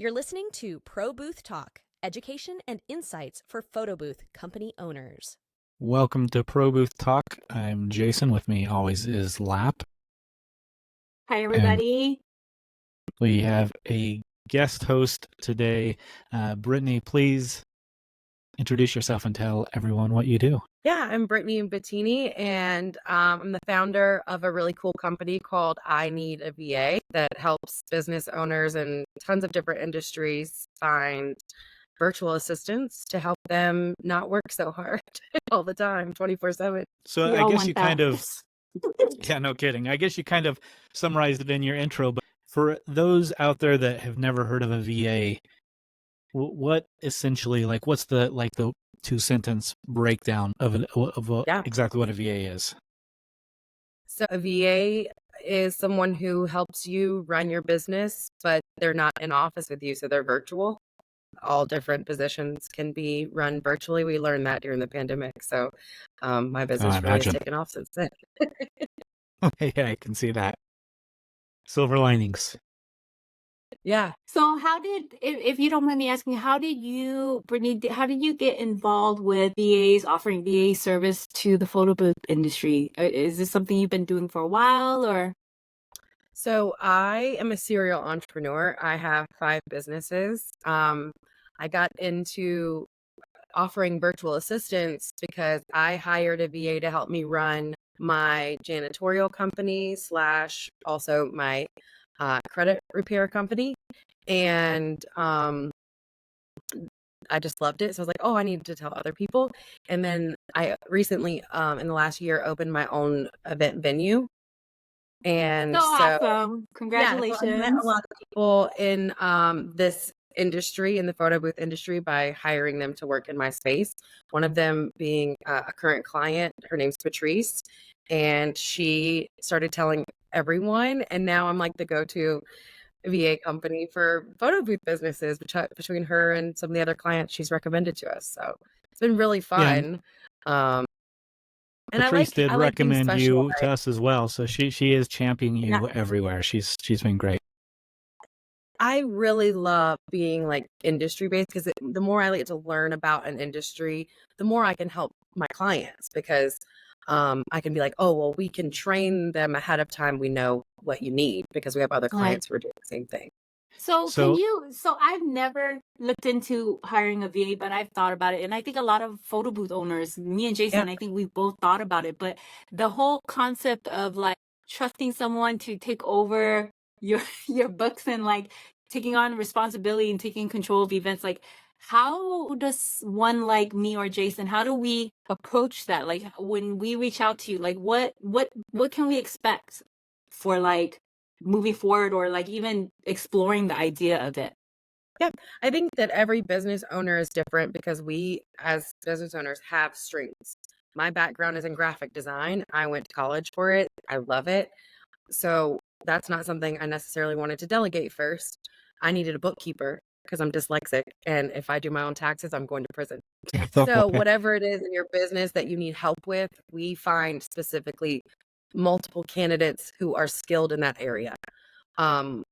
You're listening to Pro Booth Talk, education and insights for photo booth company owners. Welcome to Pro Booth Talk. I'm Jason. With me always is Lap. Hi, everybody. And we have a guest host today. Brittany, please introduce yourself and tell everyone what you do. Yeah, I'm Brittany Bettini, and I'm the founder of a really cool company called I Need a VA that helps business owners in tons of different industries find virtual assistants to help them not work so hard all the time, 24/7. So I guess you kind of, yeah, no kidding. I guess you kind of summarized it in your intro, but for those out there that have never heard of a VA, what essentially, like, what's the two-sentence breakdown of exactly what a VA is? So a VA is someone who helps you run your business, but they're not in office with you, so they're virtual. All different positions can be run virtually. We learned that during the pandemic, so my business really has taken off since then. Yeah, I can see that. Silver linings. Yeah. So how did, if you don't mind me asking, how did you, Brittany, how did you get involved with VAs, offering VA service to the photo booth industry? Is this something you've been doing for a while, or? So I am a serial entrepreneur. I have 5 businesses. I got into offering virtual assistants because I hired a VA to help me run my janitorial company / also my credit repair company. And I just loved it. So I was like, oh, I need to tell other people. And then I recently, in the last year, opened my own event venue. And so awesome. Congratulations. Yeah, I met a lot of people in this industry, in the photo booth industry, by hiring them to work in my space. One of them being a current client. Her name's Patrice, and she started telling everyone, and now I'm like the go-to VA company for photo booth businesses between her and some of the other clients she's recommended to us. So it's been really fun. Yeah. And Patrice did recommend you to us as well, so she is championing you everywhere. She's been great. I really love being like industry based because the more I get to learn about an industry, the more I can help my clients, because I can be like, oh, well, we can train them ahead of time. We know what you need because we have other clients who are doing the same thing. So I've never looked into hiring a VA, but I've thought about it. And I think a lot of photo booth owners, me and Jason, I think we both thought about it. But the whole concept of like trusting someone to take over your books and like taking on responsibility and taking control of events, like how does one like me or Jason, how do we approach that? Like when we reach out to you, like what can we expect for like moving forward, or like even exploring the idea of it? Yeah, I think that every business owner is different because we as business owners have strengths. My background is in graphic design. I went to college for it. I love it. So that's not something I necessarily wanted to delegate first. I needed a bookkeeper because I'm dyslexic. And if I do my own taxes, I'm going to prison. So whatever it is in your business that you need help with, we find specifically multiple candidates who are skilled in that area.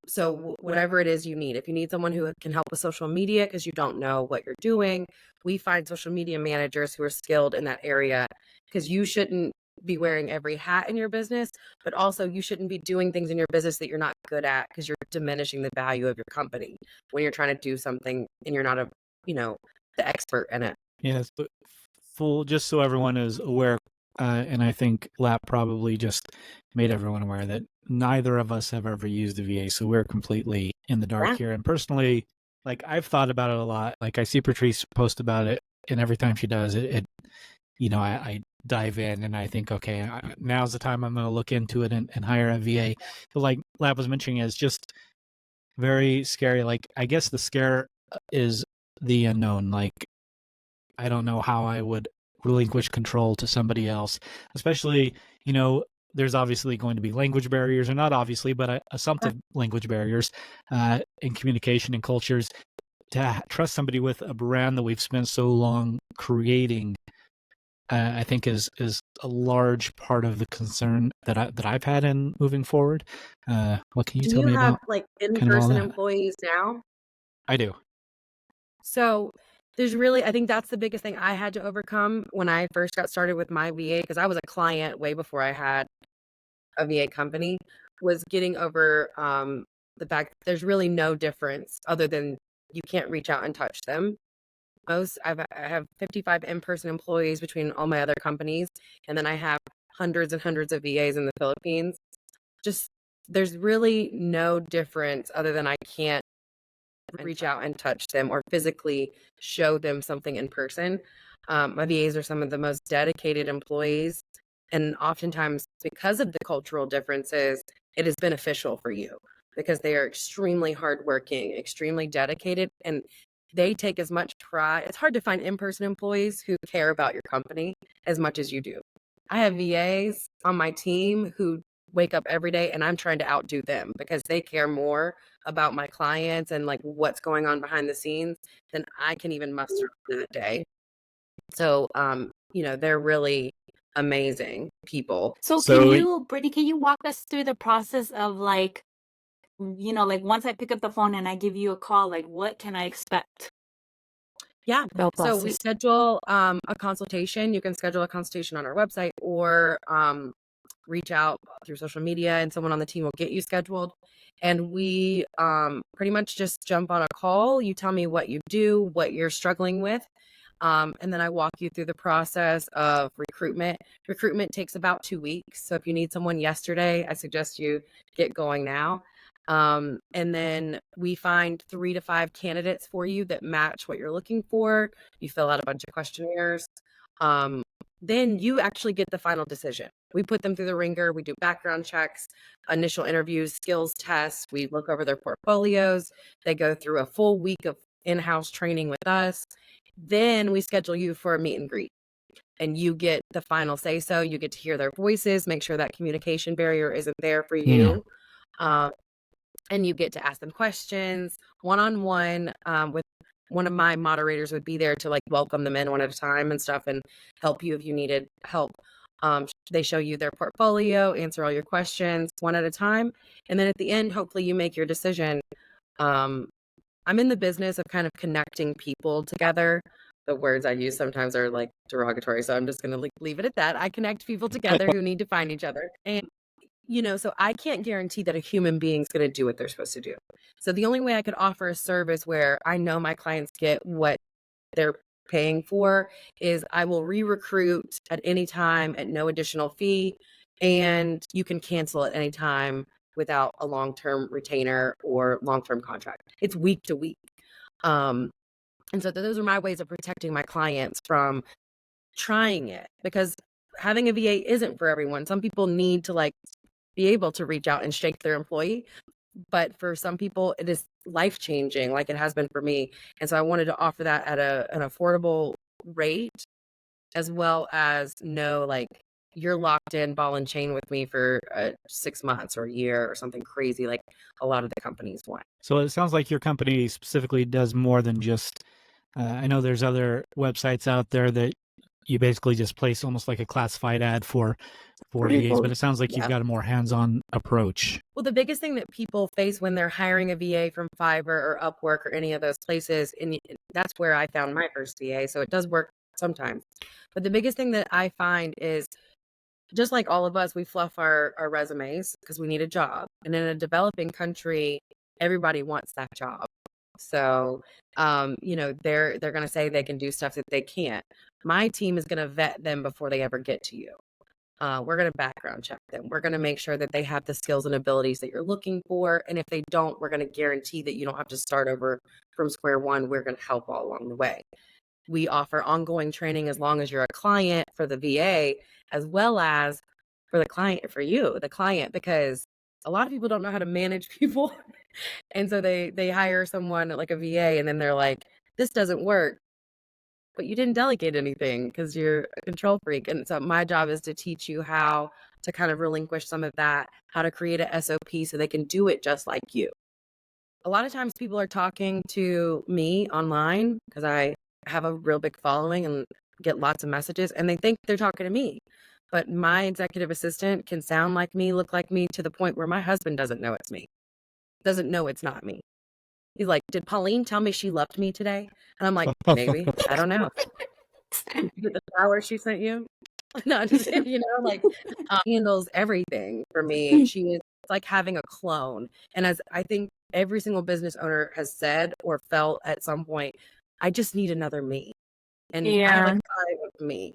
So whatever it is you need, if you need someone who can help with social media because you don't know what you're doing, we find social media managers who are skilled in that area, because you shouldn't be wearing every hat in your business, but also you shouldn't be doing things in your business that you're not good at, because you're diminishing the value of your company when you're trying to do something and you're not the expert in it. Yes, but just so everyone is aware, and I think Lap probably just made everyone aware that neither of us have ever used a VA, so we're completely in the dark here. And personally, like, I've thought about it a lot. Like, I see Patrice post about it, and every time she does it, I dive in and I think, okay, now's the time I'm going to look into it and hire a VA. But like Lap was mentioning, it's just very scary. Like, I guess the scare is the unknown. Like, I don't know how I would relinquish control to somebody else, especially, there's obviously going to be language barriers, or not obviously, but assumptive language barriers in communication and cultures. To trust somebody with a brand that we've spent so long creating, I think is a large part of the concern that I've had in moving forward. What can you tell me about? Do you have like in-person employees now? I do. So there's really, I think that's the biggest thing I had to overcome when I first got started with my VA, because I was a client way before I had a VA company, was getting over the fact that there's really no difference other than you can't reach out and touch them. I have 55 in-person employees between all my other companies, and then I have hundreds and hundreds of VAs in the Philippines. Just there's really no difference other than I can't reach out and touch them or physically show them something in person. My VAs are some of the most dedicated employees, and oftentimes because of the cultural differences, it is beneficial for you because they are extremely hardworking, extremely dedicated, and they take as much pride. It's hard to find in-person employees who care about your company as much as you do. I have VAs on my team who wake up every day and I'm trying to outdo them because they care more about my clients and like what's going on behind the scenes than I can even muster that day. So, they're really amazing people. So Brittany, can you walk us through the process of like, like once I pick up the phone and I give you a call, like what can I expect? Yeah. So we schedule a consultation. You can schedule a consultation on our website or reach out through social media and someone on the team will get you scheduled. And we pretty much just jump on a call. You tell me what you do, what you're struggling with. And then I walk you through the process of recruitment. Recruitment takes about 2 weeks. So if you need someone yesterday, I suggest you get going now. And then we find 3 to 5 candidates for you that match what you're looking for. You fill out a bunch of questionnaires. Then you actually get the final decision. We put them through the ringer. We do background checks, initial interviews, skills tests. We look over their portfolios. They go through a full week of in-house training with us. Then we schedule you for a meet and greet. And you get the final say so. You get to hear their voices, make sure that communication barrier isn't there for you. And you get to ask them questions one-on-one with one of my moderators would be there to like welcome them in one at a time and stuff and help you if you needed help. They show you their portfolio, answer all your questions one at a time. And then at the end, hopefully you make your decision. I'm in the business of kind of connecting people together. The words I use sometimes are like derogatory, so I'm just going to leave it at that. I connect people together who need to find each other. And so I can't guarantee that a human being is going to do what they're supposed to do. So the only way I could offer a service where I know my clients get what they're paying for is I will re-recruit at any time at no additional fee, and you can cancel at any time without a long-term retainer or long-term contract. It's week to week. And so those are my ways of protecting my clients from trying it, because having a VA isn't for everyone. Some people need to like be able to reach out and shake their employee. But for some people, it is life-changing like it has been for me. And so I wanted to offer that at an affordable rate, as well as know like you're locked in ball and chain with me for 6 months or a year or something crazy like a lot of the companies want. So it sounds like your company specifically does more than just, I know there's other websites out there that you basically just place almost like a classified ad for VAs, but it sounds like you've got a more hands-on approach. Well, the biggest thing that people face when they're hiring a VA from Fiverr or Upwork or any of those places, and that's where I found my first VA, so it does work sometimes. But the biggest thing that I find is, just like all of us, we fluff our resumes because we need a job. And in a developing country, everybody wants that job. So, they're going to say they can do stuff that they can't. My team is going to vet them before they ever get to you. We're going to background check them. We're going to make sure that they have the skills and abilities that you're looking for. And if they don't, we're going to guarantee that you don't have to start over from square one. We're going to help all along the way. We offer ongoing training as long as you're a client for the VA, as well as for the client, because a lot of people don't know how to manage people. And so they hire someone like a VA and then they're like, this doesn't work. But you didn't delegate anything because you're a control freak. And so my job is to teach you how to kind of relinquish some of that, how to create a SOP so they can do it just like you. A lot of times people are talking to me online because I have a real big following and get lots of messages, and they think they're talking to me. But my executive assistant can sound like me, look like me, to the point where my husband doesn't know it's me, doesn't know it's not me. He's like, did Pauline tell me she loved me today? And I'm like, maybe. I don't know. Did you get the flower she sent you? No, just, like handles everything for me. She is like having a clone. And as I think every single business owner has said or felt at some point, I just need another me. And I have like 5 of me.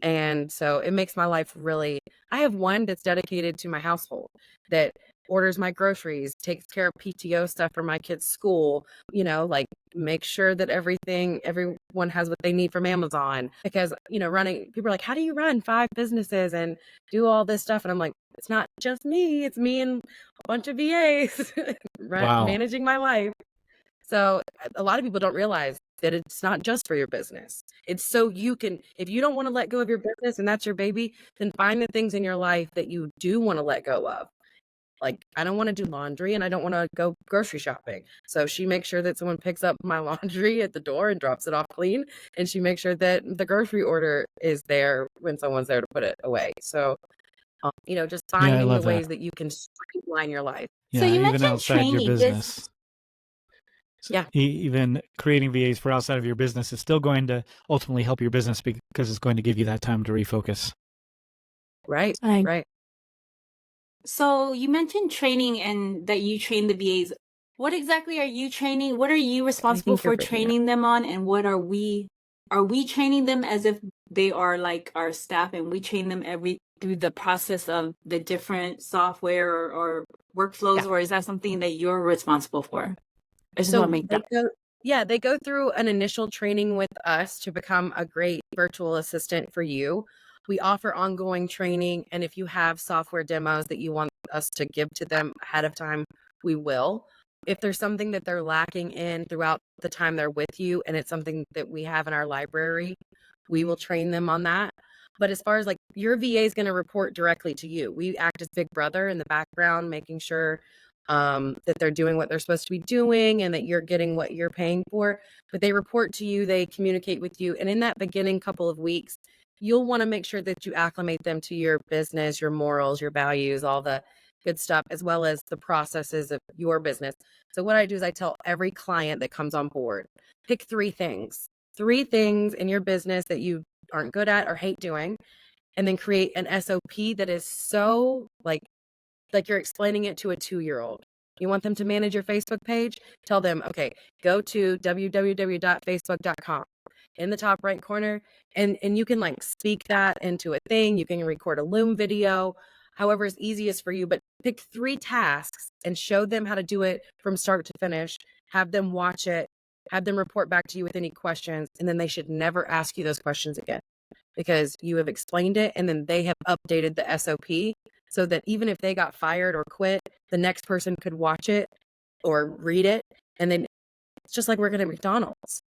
And so it makes my life really, I have one that's dedicated to my household that orders my groceries, takes care of PTO stuff for my kids' school, like make sure that everyone has what they need from Amazon. Because, running, people are like, how do you run 5 businesses and do all this stuff? And I'm like, it's not just me, it's me and a bunch of VAs managing my life. So a lot of people don't realize that it's not just for your business. It's so you can, if you don't want to let go of your business and that's your baby, then find the things in your life that you do want to let go of. Like, I don't want to do laundry and I don't want to go grocery shopping. So she makes sure that someone picks up my laundry at the door and drops it off clean. And she makes sure that the grocery order is there when someone's there to put it away. So, just finding the ways that you can streamline your life. Yeah, so you even mentioned outside training. your business. Even creating VAs for outside of your business is still going to ultimately help your business because it's going to give you that time to refocus. Right. So you mentioned training and that you train the VAs. What exactly are you training? What are you responsible for training them on? And what are we training them as if they are like our staff and we train them through the process of the different software or workflows, or is that something that you're responsible for? They go through an initial training with us to become a great virtual assistant for you. We offer ongoing training, and if you have software demos that you want us to give to them ahead of time, we will. If there's something that they're lacking in throughout the time they're with you, and it's something that we have in our library, we will train them on that. But as far as like your VA is going to report directly to you. We act as big brother in the background, making sure that they're doing what they're supposed to be doing and that you're getting what you're paying for. But they report to you, they communicate with you. And in that beginning couple of weeks, you'll want to make sure that you acclimate them to your business, your morals, your values, all the good stuff, as well as the processes of your business. So what I do is I tell every client that comes on board, pick 3 things in your business that you aren't good at or hate doing, and then create an SOP that is so like you're explaining it to a 2-year-old. You want them to manage your Facebook page? Tell them, okay, go to www.facebook.com in the top right corner, and you can like speak that into a thing. You can record a Loom video, however is easiest for you, but pick 3 tasks and show them how to do it from start to finish. Have them watch it, have them report back to you with any questions, and then they should never ask you those questions again because you have explained it and then they have updated the SOP so that even if they got fired or quit, the next person could watch it or read it. And then it's just like working at McDonald's.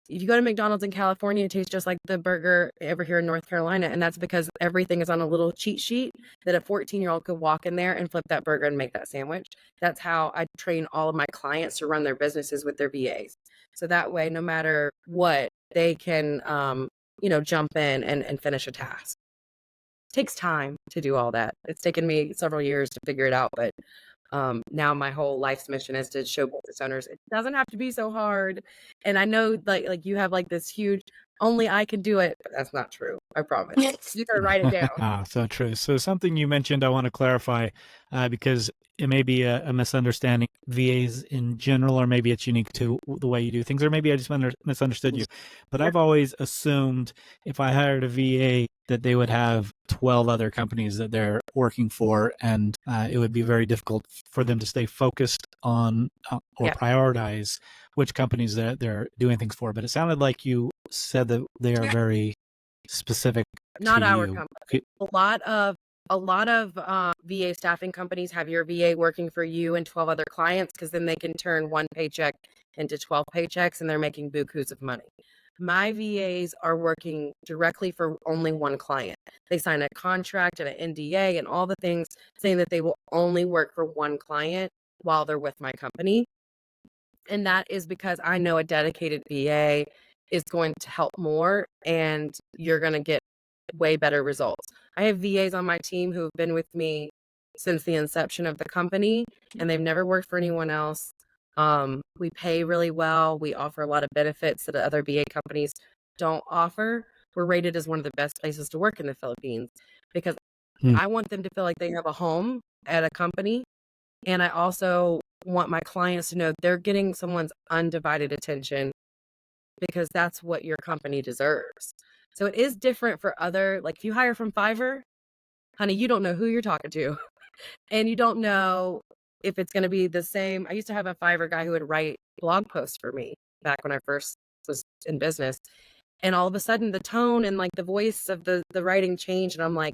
If you go to McDonald's in California, it tastes just like the burger over here in North Carolina. And that's because everything is on a little cheat sheet that a 14-year-old could walk in there and flip that burger and make that sandwich. That's how I train all of my clients to run their businesses with their VAs. So that way, no matter what, they can, jump in and finish a task. It takes time to do all that. It's taken me several years to figure it out, but now my whole life's mission is to show business owners it doesn't have to be so hard. And I know like you have like this huge only I can do it, but that's not true. I promise. You gotta write it down. So true. So something you mentioned I want to clarify because it may be a misunderstanding. VAs in general, or maybe it's unique to the way you do things, or maybe I just misunderstood you. But I've always assumed if I hired a VA that they would have 12 other companies that they're working for, and it would be very difficult for them to stay focused on or prioritize which companies that they're doing things for. But it sounded like you said that they are very specific. Not to our you. company. A lot of VA staffing companies have your VA working for you and 12 other clients because then they can turn one paycheck into 12 paychecks and they're making bukus of money. My VAs are working directly for only one client. They sign a contract and an NDA and all the things saying that they will only work for one client while they're with my company. And that is because I know a dedicated VA is going to help more and you're going to get way better results. I have VAs on my team who have been with me since the inception of the company and they've never worked for anyone else. We pay really well. We offer a lot of benefits that other VA companies don't offer. We're rated as one of the best places to work in the Philippines because I want them to feel like they have a home at a company. And I also want my clients to know they're getting someone's undivided attention because that's what your company deserves. So it is different for other, like if you hire from Fiverr, honey, you don't know who you're talking to. And you don't know if it's going to be the same. I used to have a Fiverr guy who would write blog posts for me back when I first was in business. And all of a sudden the tone and like the voice of the writing changed. And I'm like,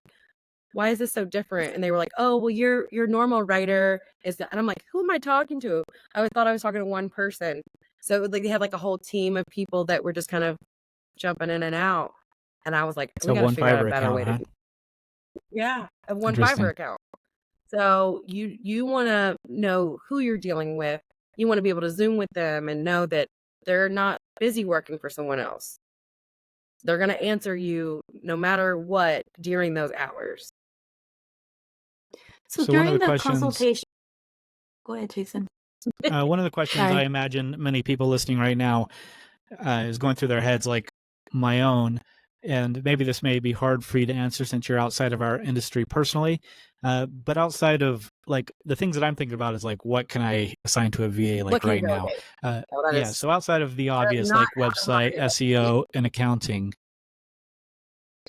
why is this so different? And they were like, oh, well, your normal writer is that. And I'm like, who am I talking to? I thought I was talking to one person. So it was like they had like a whole team of people that were just kind of jumping in and out. And I was like, So we got to one figure out a Fiverr better account, way to huh? do. Yeah, a one Interesting. Fiverr account. So you want to know who you're dealing with. You want to be able to Zoom with them and know that they're not busy working for someone else. They're going to answer you no matter what during those hours. So So one of during the the questions, consultation, go ahead, Jason. one of the questions Sorry. I imagine many people listening right now is going through their heads, like my own, and maybe this may be hard for you to answer since you're outside of our industry personally, but outside of like the things that I'm thinking about is like what can I assign to a VA What like can you right now? delegate? Oh, that Yeah, is so outside of the obvious not like how to website, market. SEO, and accounting,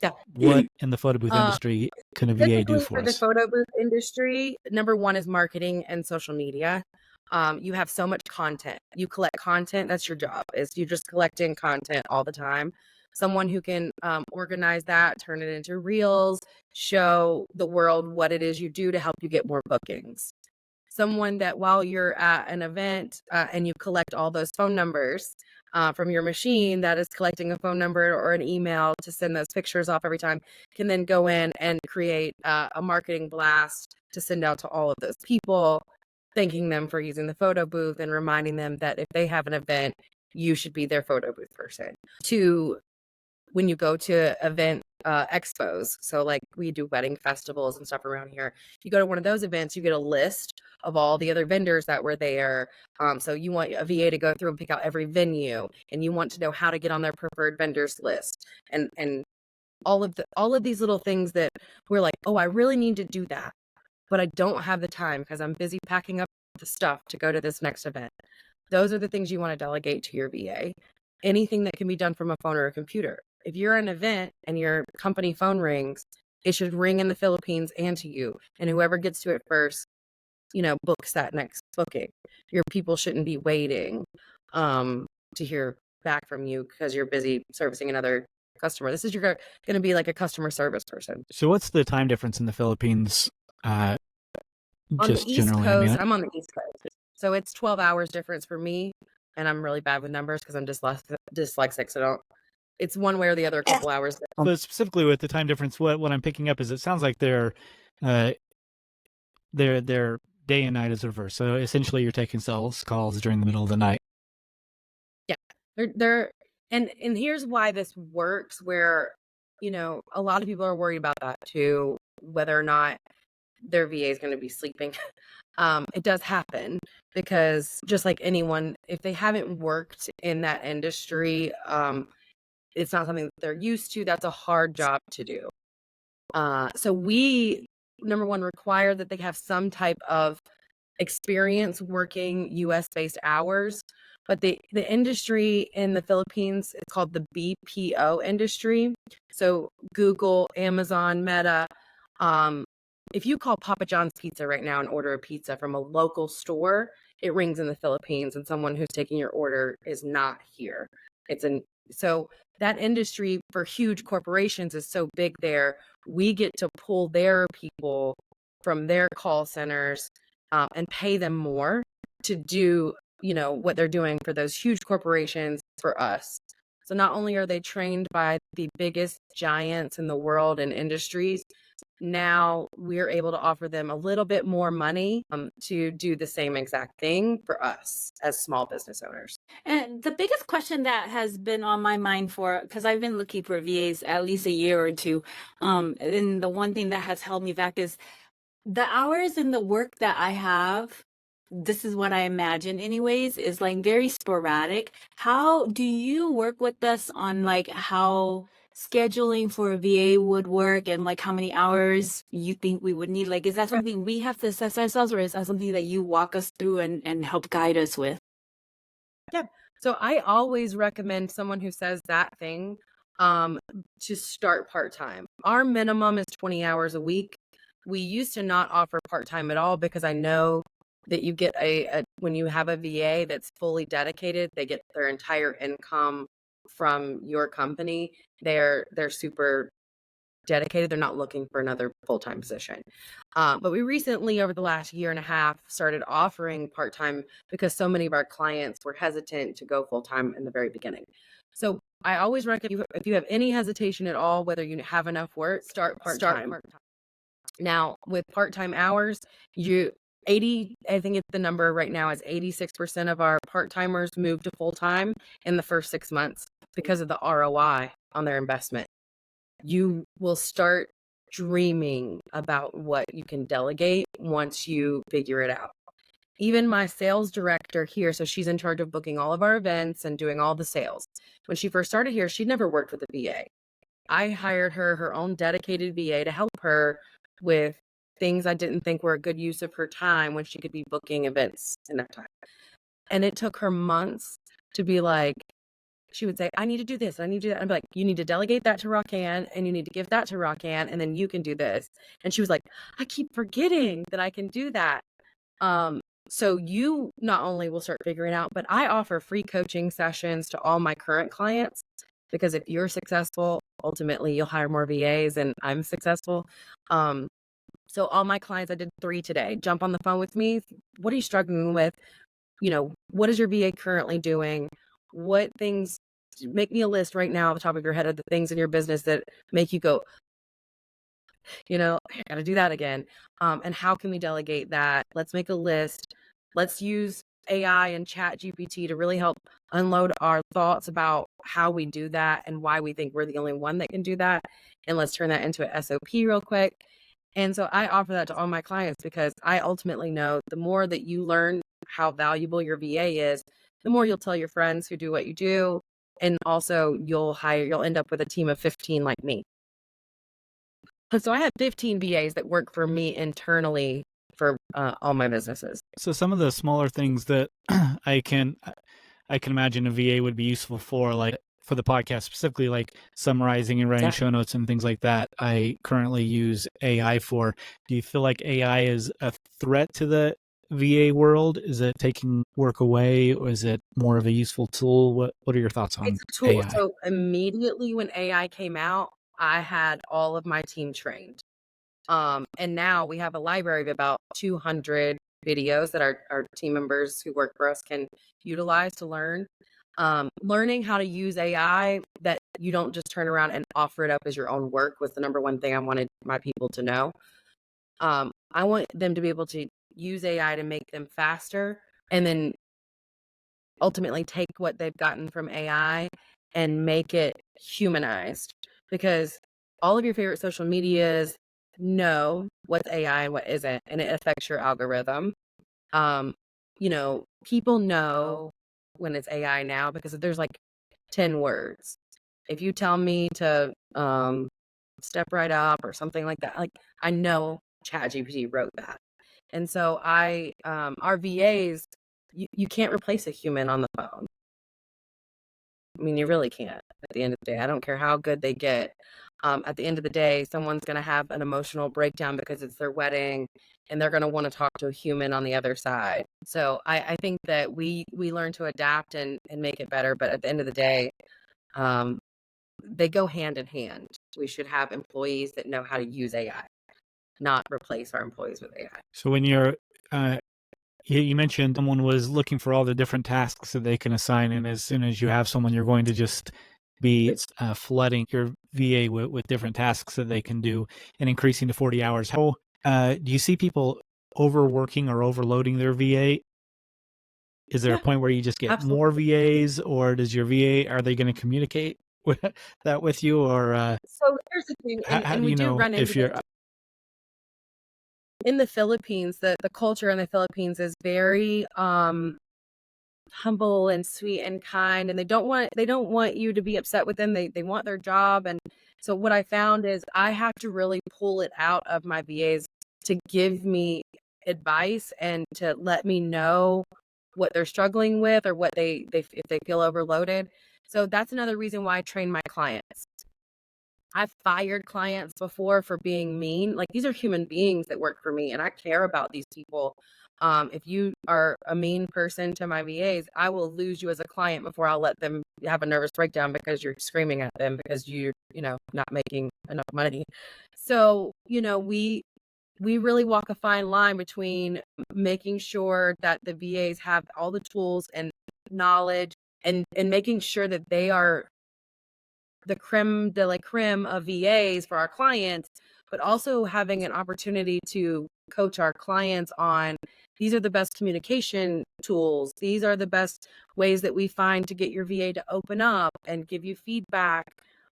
Yeah. what in the photo booth industry can a VA do Typically for for the us? photo booth industry, number one is marketing and social media. You have so much content. You collect content. That's your job. Is you just collecting content all the time. Someone who can organize that, turn it into reels, show the world what it is you do to help you get more bookings. Someone that while you're at an event and you collect all those phone numbers from your machine that is collecting a phone number or an email to send those pictures off every time, can then go in and create a marketing blast to send out to all of those people, thanking them for using the photo booth and reminding them that if they have an event, you should be their photo booth person. To when you go to event expos, so like we do wedding festivals and stuff around here, you go to one of those events, you get a list of all the other vendors that were there. So you want a VA to go through and pick out every venue, and you want to know how to get on their preferred vendors list, and all of these little things that we're like, oh, I really need to do that, but I don't have the time because I'm busy packing up the stuff to go to this next event. Those are the things you want to delegate to your VA. Anything that can be done from a phone or a computer. If you're at an event and your company phone rings, it should ring in the Philippines and to you. And whoever gets to it first, books that next booking. Your people shouldn't be waiting to hear back from you because you're busy servicing another customer. This is you're going to be like a customer service person. So what's the time difference in the Philippines? On Just the East generally, Coast, I'm on the East Coast. So it's 12 hours difference for me. And I'm really bad with numbers because I'm dyslexic. So it's one way or the other, a couple hours. but specifically with the time difference, what I'm picking up is it sounds like their day and night is reversed. So essentially, you're taking sales calls during the middle of the night. Yeah, they're and here's why this works. Where a lot of people are worried about that too, whether or not their VA is going to be sleeping. It does happen because just like anyone, if they haven't worked in that industry, it's not something that they're used to. That's a hard job to do. So we, number one, require that they have some type of experience working US-based hours. But the industry in the Philippines, it's called the BPO industry. So Google, Amazon, Meta. If you call Papa John's Pizza right now and order a pizza from a local store, it rings in the Philippines, and someone who's taking your order is not here. So that industry for huge corporations is so big there. We get to pull their people from their call centers and pay them more to do, what they're doing for those huge corporations for us. So not only are they trained by the biggest giants in the world and industries, now we're able to offer them a little bit more money to do the same exact thing for us as small business owners. And the biggest question that has been on my mind because I've been looking for VAs at least a year or two. And the one thing that has held me back is the hours and the work that I have this is what I imagine anyways, is like very sporadic. How do you work with us on like how scheduling for a VA would work and like how many hours you think we would need? Like, is that something we have to assess ourselves, or is that something that you walk us through and help guide us with? Yeah. So I always recommend someone who says that thing to start part-time. Our minimum is 20 hours a week. We used to not offer part-time at all because I know that you get when you have a VA that's fully dedicated, they get their entire income from your company. They're super dedicated. They're not looking for another full-time position. But we recently, over the last year and a half, started offering part-time because so many of our clients were hesitant to go full-time in the very beginning. So I always recommend, if you have any hesitation at all, whether you have enough work, start part-time. Now, with part-time hours, I think the number right now is 86% of our part-timers move to full-time in the first 6 months because of the ROI on their investment. You will start dreaming about what you can delegate once you figure it out. Even my sales director here, so she's in charge of booking all of our events and doing all the sales. When she first started here, she'd never worked with a VA. I hired her own dedicated VA to help her with things I didn't think were a good use of her time when she could be booking events in that time. And it took her months to be like, she would say, I need to do this, I need to do that. I'd be like, you need to delegate that to Rockann, and you need to give that to Rockann, and then you can do this. And she was like, I keep forgetting that I can do that. So you not only will start figuring out, but I offer free coaching sessions to all my current clients, because if you're successful, ultimately you'll hire more VAs, and I'm successful. So all my clients, I did 3 today. Jump on the phone with me. What are you struggling with? What is your VA currently doing? What things, make me a list right now off the top of your head of the things in your business that make you go, I got to do that again. And how can we delegate that? Let's make a list. Let's use AI and Chat GPT to really help unload our thoughts about how we do that and why we think we're the only one that can do that. And let's turn that into an SOP real quick. And so I offer that to all my clients because I ultimately know the more that you learn how valuable your VA is, the more you'll tell your friends who do what you do. And also you'll end up with a team of 15 like me. So I have 15 VAs that work for me internally for all my businesses. So some of the smaller things that I can imagine a VA would be useful for, like for the podcast specifically, like summarizing and writing show notes and things like that, I currently use AI for. Do you feel like AI is a threat to the VA world? Is it taking work away, or is it more of a useful tool? What are your thoughts on It's a tool. AI? So immediately when AI came out, I had all of my team trained. And now we have a library of about 200 videos that our team members who work for us can utilize to learn. Learning how to use AI that you don't just turn around and offer it up as your own work was the number one thing I wanted my people to know. I want them to be able to use AI to make them faster, and then ultimately take what they've gotten from AI and make it humanized, because all of your favorite social medias know what's AI and what isn't, and it affects your algorithm. People know when it's AI now because there's like 10 words. If you tell me to step right up or something like that, like I know ChatGPT wrote that. And so our VAs, you can't replace a human on the phone. I mean, you really can't at the end of the day. I don't care how good they get. At the end of the day, someone's going to have an emotional breakdown because it's their wedding, and they're going to want to talk to a human on the other side. So I think that we learn to adapt and make it better. But at the end of the day, they go hand in hand. We should have employees that know how to use AI, not replace our employees with AI. So when you're, you mentioned someone was looking for all the different tasks that they can assign, and as soon as you have someone, you're going to just be flooding your VA with different tasks that they can do and increasing to 40 hours. How do you see people overworking or overloading their VA? Is there a point where you just get more VAs, or does your VA, are they going to communicate that with you? Or so here's the thing, and we do run into in the Philippines, the culture in the Philippines is very humble and sweet and kind, and they don't want you to be upset with them. They want their job. And so what I found is I have to really pull it out of my VAs to give me advice and to let me know what they're struggling with or what they if they feel overloaded. So that's another reason why I train my clients. I've fired clients before for being mean. Like, these are human beings that work for me, and I care about these people. If you are a mean person to my VAs, I will lose you as a client before I'll let them have a nervous breakdown because you're screaming at them because you're, not making enough money. So, we really walk a fine line between making sure that the VAs have all the tools and knowledge and making sure that they are the creme de la creme of VAs for our clients, but also having an opportunity to coach our clients on these are the best communication tools. These are the best ways that we find to get your VA to open up and give you feedback.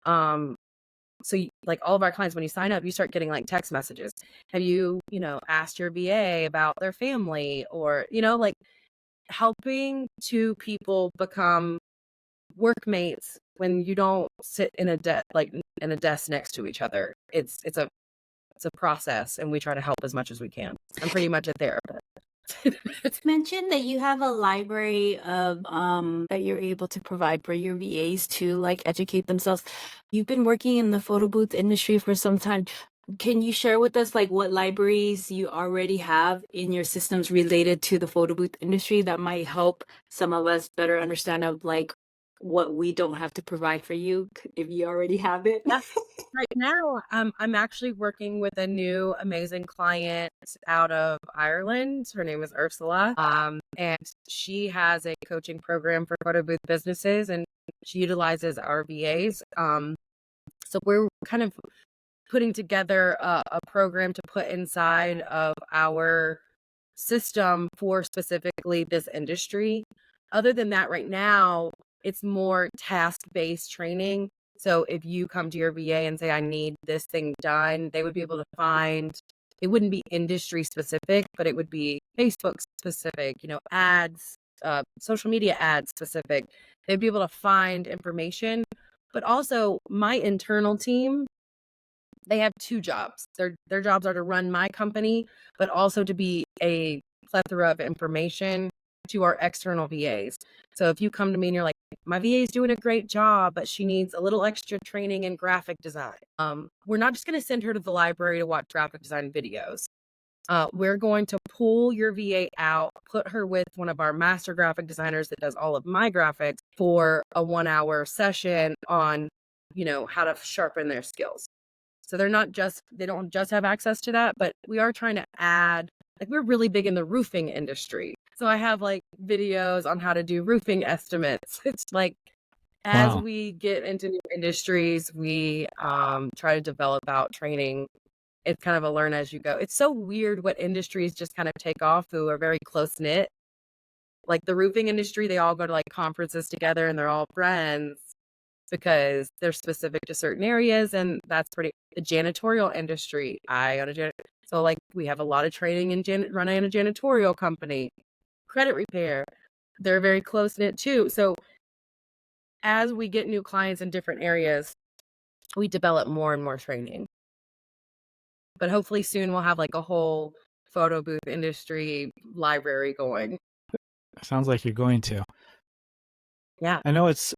So like all of our clients, when you sign up, you start getting like text messages. Have you, asked your VA about their family, or, like helping two people become workmates when you don't sit in a desk next to each other. It's a process, and we try to help as much as we can. I'm pretty much a therapist. It's mentioned that you have a library of that you're able to provide for your VAs to like educate themselves. You've been working in the photo booth industry for some time. Can you share with us like what libraries you already have in your systems related to the photo booth industry that might help some of us better understand of like what we don't have to provide for you if you already have it? Yeah. Right now, I'm actually working with a new amazing client out of Ireland. Her name is Ursula. And she has a coaching program for photo booth businesses, and she utilizes our VAs. So we're kind of putting together a program to put inside of our system for specifically this industry. Other than that, right now, it's more task-based training. So if you come to your VA and say, I need this thing done, they would be able to find, it wouldn't be industry specific, but it would be Facebook specific, ads, social media ads specific. They'd be able to find information. But also my internal team, they have two jobs. Their jobs are to run my company, but also to be a plethora of information to our external VAs. So if you come to me and you're like, my VA is doing a great job, but she needs a little extra training in graphic design. We're not just going to send her to the library to watch graphic design videos. We're going to pull your VA out, put her with one of our master graphic designers that does all of my graphics for a 1-hour session on, how to sharpen their skills. So they don't just have access to that, but we are trying to add, like, we're really big in the roofing industry. So I have like videos on how to do roofing estimates. It's like, as Wow. we get into new industries, we try to develop out training. It's kind of a learn as you go. It's so weird what industries just kind of take off who are very close knit. Like the roofing industry, they all go to like conferences together and they're all friends because they're specific to certain areas, and that's the janitorial industry. So like we have a lot of training in running a janitorial company, credit repair. They're very close knit too. So as we get new clients in different areas, we develop more and more training. But hopefully soon we'll have like a whole photo booth industry library going. Sounds like you're going to. Yeah. I know it's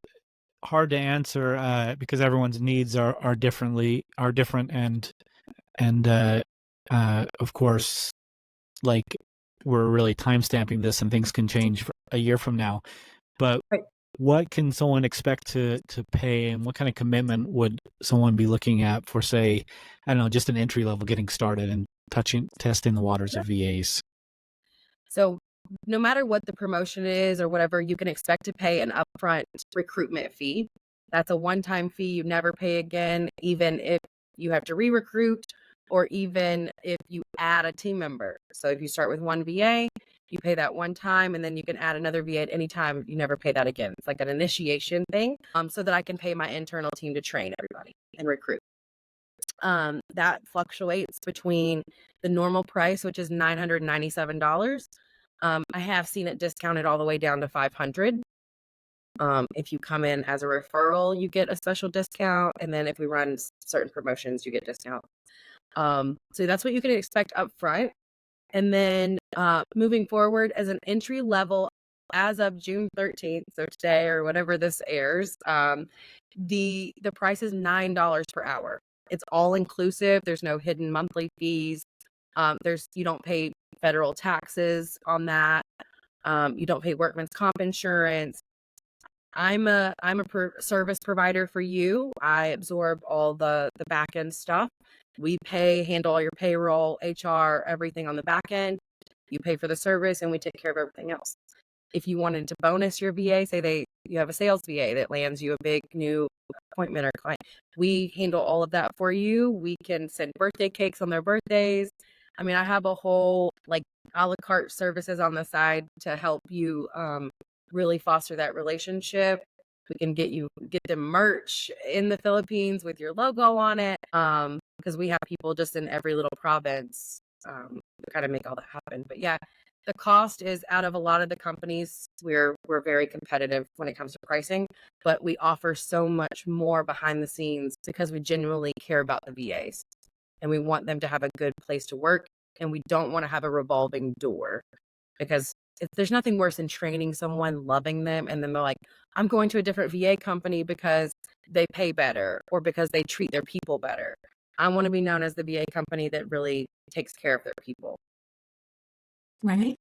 hard to answer because everyone's needs are different, and of course, like, we're really time stamping this, and things can change a year from now. But Right. what can someone expect to pay, and what kind of commitment would someone be looking at for, say, I don't know, just an entry level getting started and testing the waters of VAs? So no matter what the promotion is or whatever, you can expect to pay an upfront recruitment fee. That's a one-time fee you never pay again, even if you have to re-recruit or even if you add a team member. So if you start with one VA, you pay that one time, and then you can add another VA at any time. You never pay that again. It's like an initiation thing, so that I can pay my internal team to train everybody and recruit. That fluctuates between the normal price, which is $997. I have seen it discounted all the way down to $500. If you come in as a referral, you get a special discount. And then if we run certain promotions, you get discount. So that's what you can expect up front. And then moving forward as an entry level, as of June 13th, so today or whatever this airs, the price is $9 per hour. It's all inclusive. There's no hidden monthly fees. You don't pay federal taxes on that. You don't pay workman's comp insurance. I'm a service provider for you. I absorb all the back end stuff. We handle all your payroll, HR, everything on the back end. You pay for the service and we take care of everything else. If you wanted to bonus your VA, say you have a sales VA that lands you a big new appointment or client, we handle all of that for you. We can send birthday cakes on their birthdays. I mean, I have a whole like a la carte services on the side to help you really foster that relationship. We can get them merch in the Philippines with your logo on it, because we have people just in every little province to kind of make all that happen. But yeah, the cost is out of a lot of the companies. We're very competitive when it comes to pricing, but we offer so much more behind the scenes because we genuinely care about the VAs and we want them to have a good place to work, and we don't want to have a revolving door, because there's nothing worse than training someone, loving them, and then they're like, I'm going to a different VA company because they pay better or because they treat their people better. I want to be known as the VA company that really takes care of their people. Right.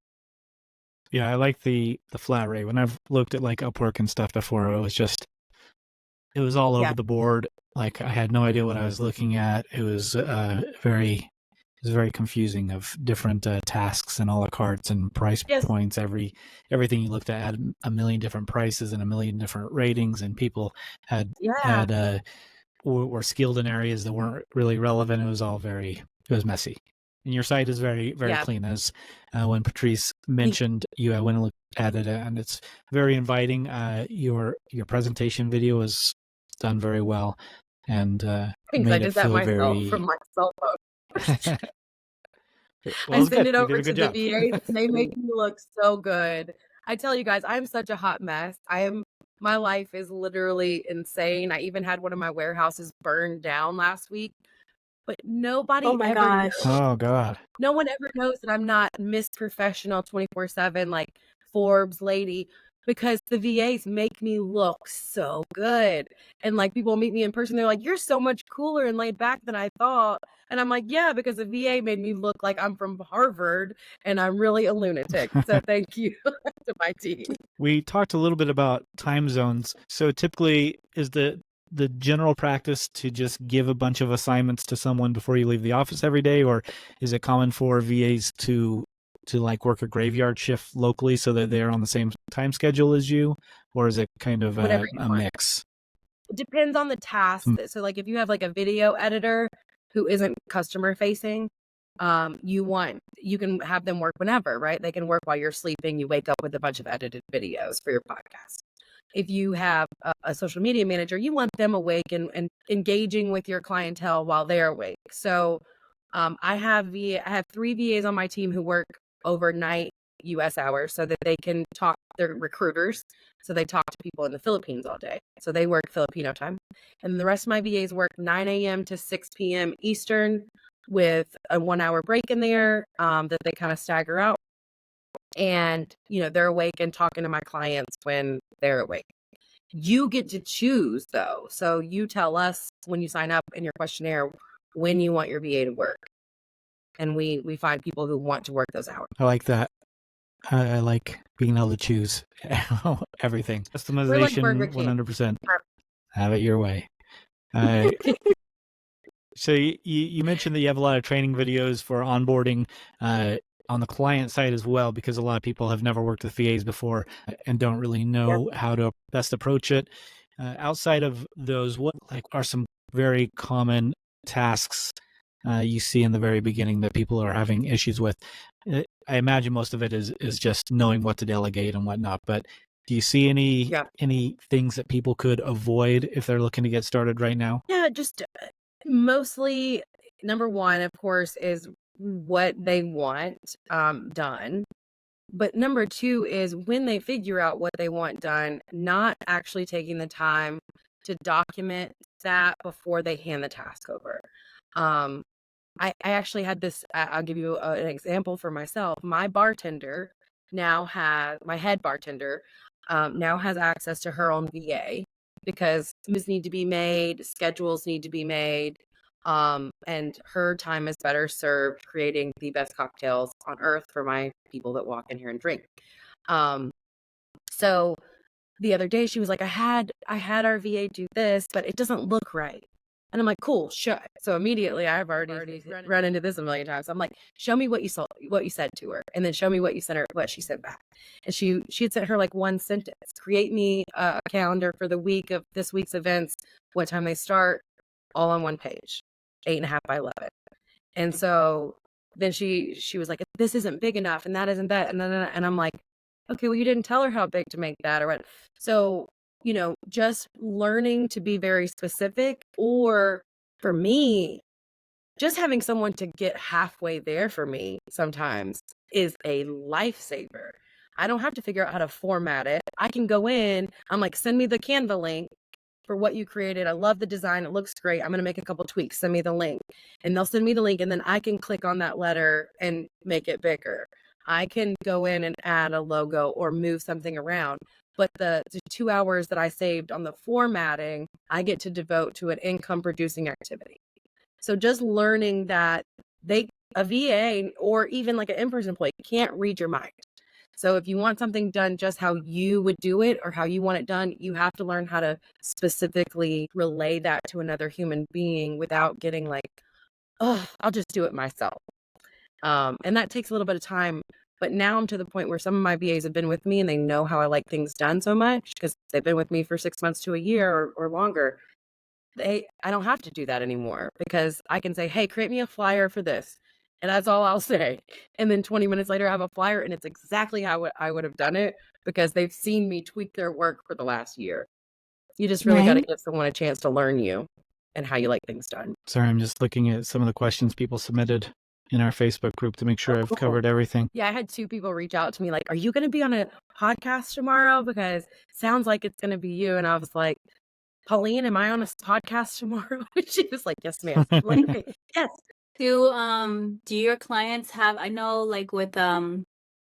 Yeah, I like the flat rate. When I've looked at like Upwork and stuff before, it was all over the board. Like I had no idea what I was looking at. It was very confusing of different tasks and a la cartes and price points. Everything you looked at had a million different prices and a million different ratings, and people were skilled in areas that weren't really relevant. It was messy. And your site is very, very clean. As when Patrice mentioned, I went and looked at it, and it's very inviting. Your presentation video was done very well, and made I did that myself from my cell phone. I send it over to the VA. They make me look so good. I tell you guys, I'm such a hot mess. My life is literally insane. I even had one of my warehouses burned down last week. But nobody knows. Oh God. No one ever knows that I'm not Miss Professional 24/7 like Forbes lady, because the VAs make me look so good. And like people meet me in person, they're like, you're so much cooler and laid back than I thought. And I'm like, yeah, because the VA made me look like I'm from Harvard and I'm really a lunatic. So thank you to my team. We talked a little bit about time zones. So typically is the general practice to just give a bunch of assignments to someone before you leave the office every day, or is it common for VAs to like work a graveyard shift locally so that they're on the same time schedule as you, or is it kind of a mix? It depends on the task. So like if you have like a video editor who isn't customer facing, you can have them work whenever, right? They can work while you're sleeping. You wake up with a bunch of edited videos for your podcast. If you have a social media manager, you want them awake and engaging with your clientele while they're awake. So I have 3 VAs on my team who work overnight US hours so that they can talk. They're recruiters, so they talk to people in the Philippines all day. So they work Filipino time. And the rest of my VAs work 9 a.m. to 6 p.m. Eastern with a 1-hour break in there that they kind of stagger out. And, they're awake and talking to my clients when they're awake. You get to choose, though. So you tell us when you sign up in your questionnaire when you want your VA to work. And we find people who want to work those hours. I like that. I like being able to choose everything. Customization, 100%. Have it your way. So you mentioned that you have a lot of training videos for onboarding on the client side as well, because a lot of people have never worked with VAs before and don't really know how to best approach it. Outside of those, what are some very common tasks you see in the very beginning that people are having issues with? I imagine most of it is just knowing what to delegate and whatnot, but do you see any things that people could avoid if they're looking to get started right now? Yeah, just Mostly, number one, of course, is what they want done. But number two is when they figure out what they want done, not actually taking the time to document that before they hand the task over. I actually had this, I'll give you an example for myself. My head bartender now has access to her own VA because moves need to be made, schedules need to be made, and her time is better served creating the best cocktails on earth for my people that walk in here and drink. So the other day she was like, I had our VA do this, but it doesn't look right. And I'm like, cool, sure. So immediately I've already run into this a million times. I'm like, show me what you said to her, and then show me what she said back. And she had sent her like one sentence: create me a calendar for the week of this week's events, what time they start, all on one page, 8.5 by 11. And so then she was like, this isn't big enough, and that isn't that, and then I'm like, okay, well, you didn't tell her how big to make that or what. So, just learning to be very specific, or for me, just having someone to get halfway there for me sometimes is a lifesaver. I don't have to figure out how to format it. I can go in, I'm like, send me the Canva link for what you created. I love the design. It looks great. I'm going to make a couple tweaks. Send me the link. And they'll send me the link, and then I can click on that letter and make it bigger. I can go in and add a logo or move something around. But the 2 hours that I saved on the formatting, I get to devote to an income producing activity. So just learning that a VA or even like an in-person employee can't read your mind. So if you want something done just how you would do it or how you want it done, you have to learn how to specifically relay that to another human being without getting like, oh, I'll just do it myself. And that takes a little bit of time. But now I'm to the point where some of my VAs have been with me and they know how I like things done so much because they've been with me for 6 months to a year or longer. I don't have to do that anymore because I can say, hey, create me a flyer for this. And that's all I'll say. And then 20 minutes later, I have a flyer, and it's exactly how I would have done it because they've seen me tweak their work for the last year. You just really got to give someone a chance to learn you and how you like things done. Sorry, I'm just looking at some of the questions people submitted in our Facebook group to make sure I've covered everything. Yeah, I had 2 people reach out to me like, are you going to be on a podcast tomorrow? Because it sounds like it's going to be you. And I was like, Pauline, am I on a podcast tomorrow? She was like, yes, ma'am. Like, yes. Do your clients have, I know like with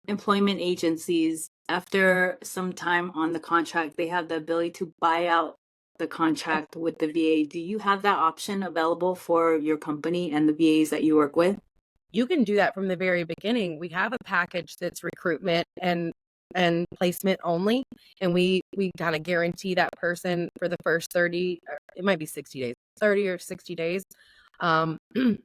employment agencies, after some time on the contract, they have the ability to buy out the contract with the VA. Do you have that option available for your company and the VAs that you work with? You can do that from the very beginning. We have a package that's recruitment and placement only, and we kind of guarantee that person for the first 30, it might be 60 days, 30 or 60 days.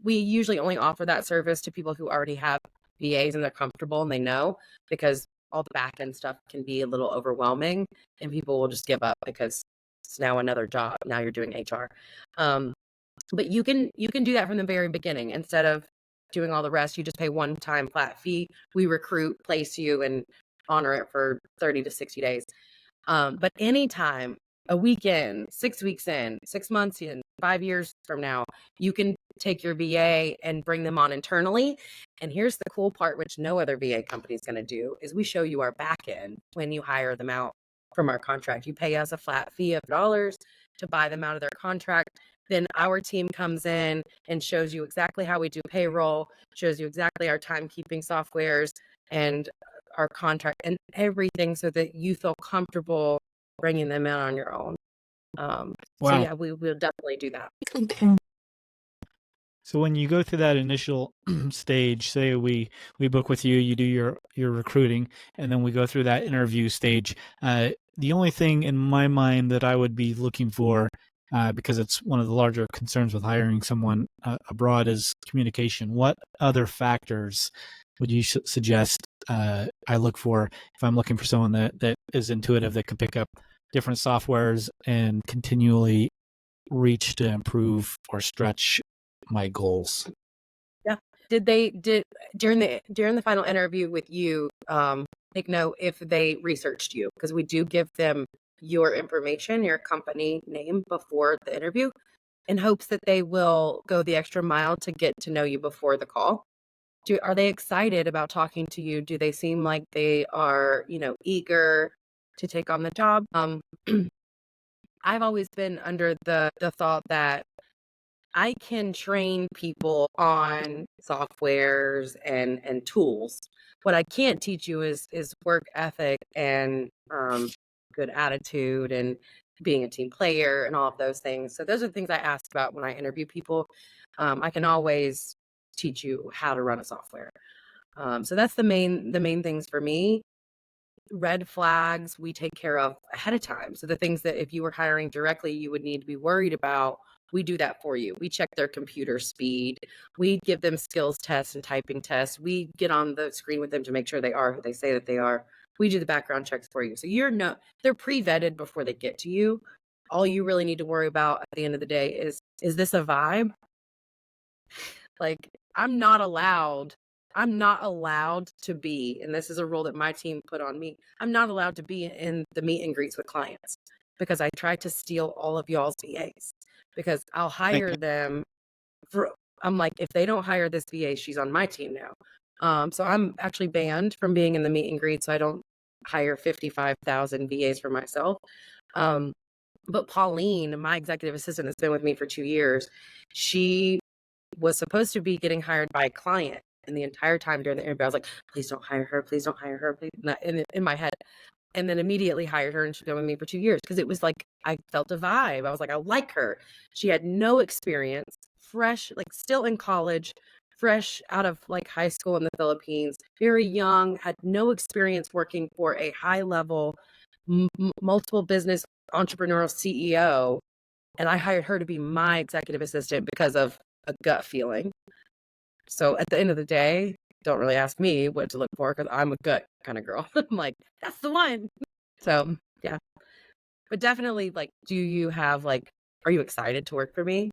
We usually only offer that service to people who already have VAs and they're comfortable and they know, because all the back end stuff can be a little overwhelming and people will just give up because it's now another job. Now you're doing HR. But you can do that from the very beginning. Instead of doing all the rest, you just pay one-time flat fee. We recruit, place you, and honor it for 30 to 60 days. But anytime, a week in, 6 weeks in, 6 months in, 5 years from now, you can take your VA and bring them on internally. And here's the cool part, which no other VA company is going to do, is we show you our back end when you hire them out from our contract. You pay us a flat fee of dollars to buy them out of their contract. Then our team comes in and shows you exactly how we do payroll, shows you exactly our timekeeping softwares and our contract and everything, so that you feel comfortable bringing them in on your own. Wow. So yeah, we will definitely do that. Okay. So when you go through that initial stage, say we book with you, you do your recruiting, and then we go through that interview stage. The only thing in my mind that I would be looking for, because it's one of the larger concerns with hiring someone abroad, is communication. What other factors would you suggest I look for if I'm looking for someone that is intuitive, that can pick up different softwares and continually reach to improve or stretch my goals? Yeah. Did during the final interview with you, take note if they researched you, because we do give them your information, your company name before the interview. in hopes that they will go the extra mile to get to know you before the call? Are they excited about talking to you? Do they seem like they are, eager to take on the job? I've always been under the thought that I can train people on softwares and tools. What I can't teach you is work ethic and good attitude and being a team player and all of those things. So those are the things I ask about when I interview people. I can always teach you how to run a software. So that's the main things for me. Red flags we take care of ahead of time. So the things that if you were hiring directly, you would need to be worried about, we do that for you. We check their computer speed. We give them skills tests and typing tests. We get on the screen with them to make sure they are who they say that they are. We do the background checks for you. So they're pre-vetted before they get to you. All you really need to worry about at the end of the day is this a vibe? Like, I'm not allowed to be, and this is a rule that my team put on me, I'm not allowed to be in the meet and greets with clients because I try to steal all of y'all's VAs because I'll hire them I'm like, if they don't hire this VA, she's on my team now. So I'm actually banned from being in the meet and greet, so I don't hire 55,000 VAs for myself. But Pauline, my executive assistant that's been with me for 2 years, she was supposed to be getting hired by a client. And the entire time during the interview, I was like, please don't hire her. Please don't hire her. Please. In my head. And then immediately hired her, and she's been with me for 2 years because it was like, I felt a vibe. I was like, I like her. She had no experience, fresh, like still in college, fresh out of like high school in the Philippines, very young, had no experience working for a high level, multiple business entrepreneurial CEO. And I hired her to be my executive assistant because of a gut feeling. So at the end of the day, don't really ask me what to look for because I'm a gut kind of girl. I'm like, that's the one. So yeah. But definitely, like, do you have like, are you excited to work for me?